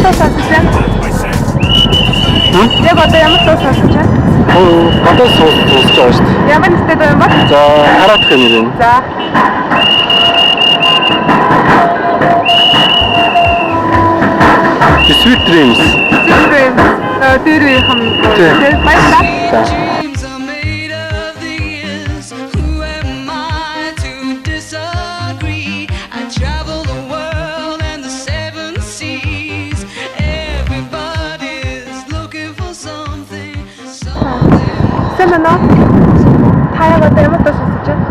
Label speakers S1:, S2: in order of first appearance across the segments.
S1: дуу сонсож байна? Яг одоо ямар дуу сонсож байна?
S2: Одоо сонсож байгаа шүү дээ.
S1: Ямар нэртэй дуу юм бэ?
S2: За, хараадах юм байна.
S1: За.
S2: Sweet Dreams.
S1: Sweet Dreams. Тэр үеийн тэр баярлалаа.
S2: За.
S1: Сэмэнэ. Таяа одоо ямар дуу сонсож байна?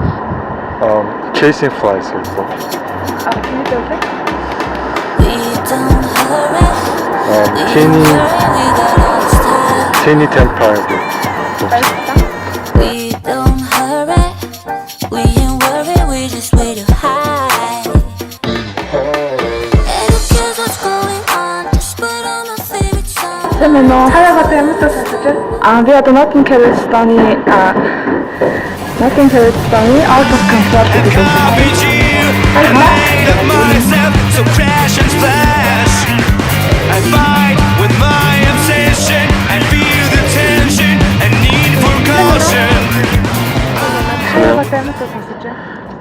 S2: Chasing Flies гэсэн. Teeny Tempire.
S3: We don't hurry, we ain't worried, we just way too high. And who cares what's going on, just put on my favorite song.
S1: Сэмэнэ. Таяа одоо ямар дуу сонсож байна? Би одоо Notting Hill-ны Out of Control гэдэг үү?
S4: So crash and splash. I fight with my obsession. I feel the tension and need for caution.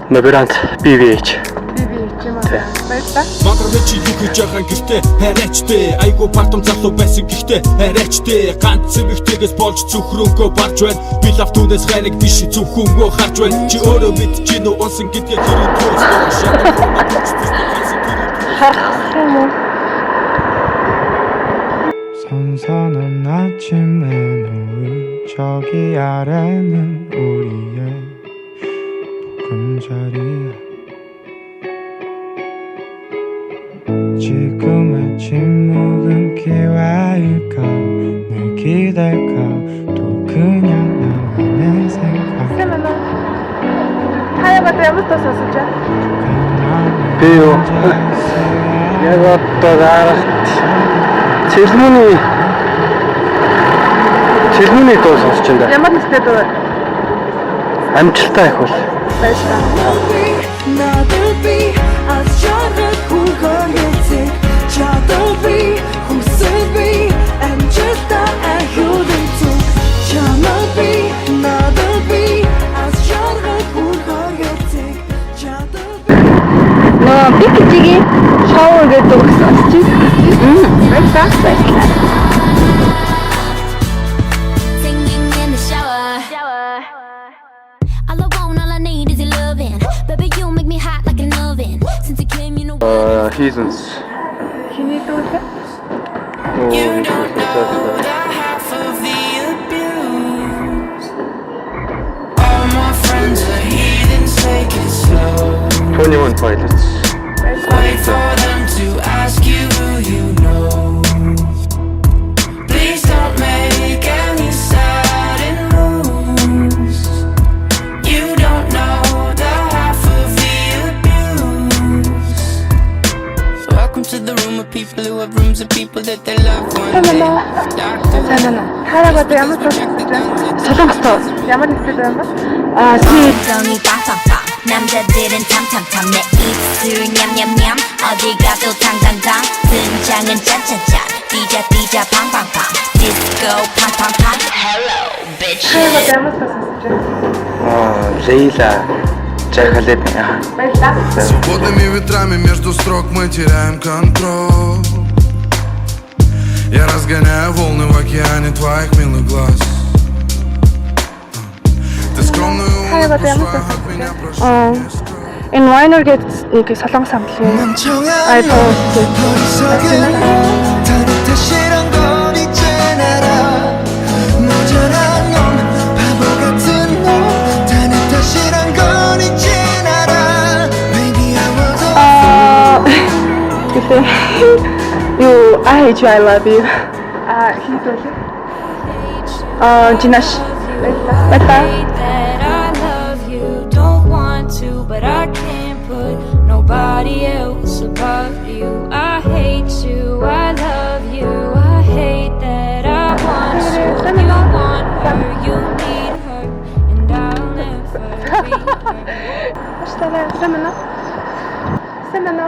S2: Labyrinth BVH.
S5: Мандрын чи юу хийж байгаа гэртээ харайчтэй айгу партам залуу байсан гэхдээ харайчтэй ганц цэвэгтэйгээс болж зүхрөнгөө барж байна би лав түүнээс хайрыг биш зүхөнгөө харж байна чи өөрөө мэдчихэв нөө онсон гэдгээ тэр үгээс
S6: 선선한 아침에 노을 저기 아래는 우리의 보금자리야 지금의 침묵은 기회일까 날 기댈까 또 그냥 나만의 생각
S1: Таяа одоо ямар дуу сонсож байна?
S2: Би юу? Яг одоо дараахт Цэрмүний дуу сонсож байна.
S1: Ямар нэртэй дуу вэ?
S2: Амжилттай их бол.
S1: Баярлалаа. Би кичигийн шоу гэдэг үг сонсож байна. Баярлалаа.
S3: Singing in the shower. All I want, all I need is your loving. Baby, you make me hot like an oven. Since you came, you know.
S2: Heathens.
S1: Хиний дуу вэ?
S4: You don't know the half of the abuse. All my friends are heathens, take it slow.
S2: 21 Pilots.
S4: Wait for them to ask you who you know. Please don't make any sudden moves. You don't know the half of the abuse. Welcome to the room of people who have rooms of people that they love one day.
S1: Сэмэнэ. Хараа одоо ямар дуу сонсож байна?
S2: Солонгостой.
S1: Ямар нэртэй дуу юм бэ?
S3: 정이 빵빵빵 남자들은 탐탐탐 내 입술 냠냠냠 어디 가도 당당당 등장은 짠짠짠 뛰자 팡팡팡 디스코 팡팡팡 Hello bitch
S1: Таяа одоо ямар дуу сонсож байна?
S2: Лейла. Жахалет.
S1: Баярлалаа.
S7: Свободными ветрами между строк мы теряем контроль. Я разгоняю волны в океане твоих милых глаз. Ты скромную
S1: Таяа одоо ямар дуу сонсож байна? Энэ Winer гэдэг нэг солонгос хамтлагийн айдол гэдэг. You I hate you I love you. Хин дуу вэ? Жинаш. Баярлалаа.
S3: that I love you don't want to but I can't put nobody else above you I hate you I love you I hate that I want you you want her you need her and I'll never be her
S1: Сэмэнэ.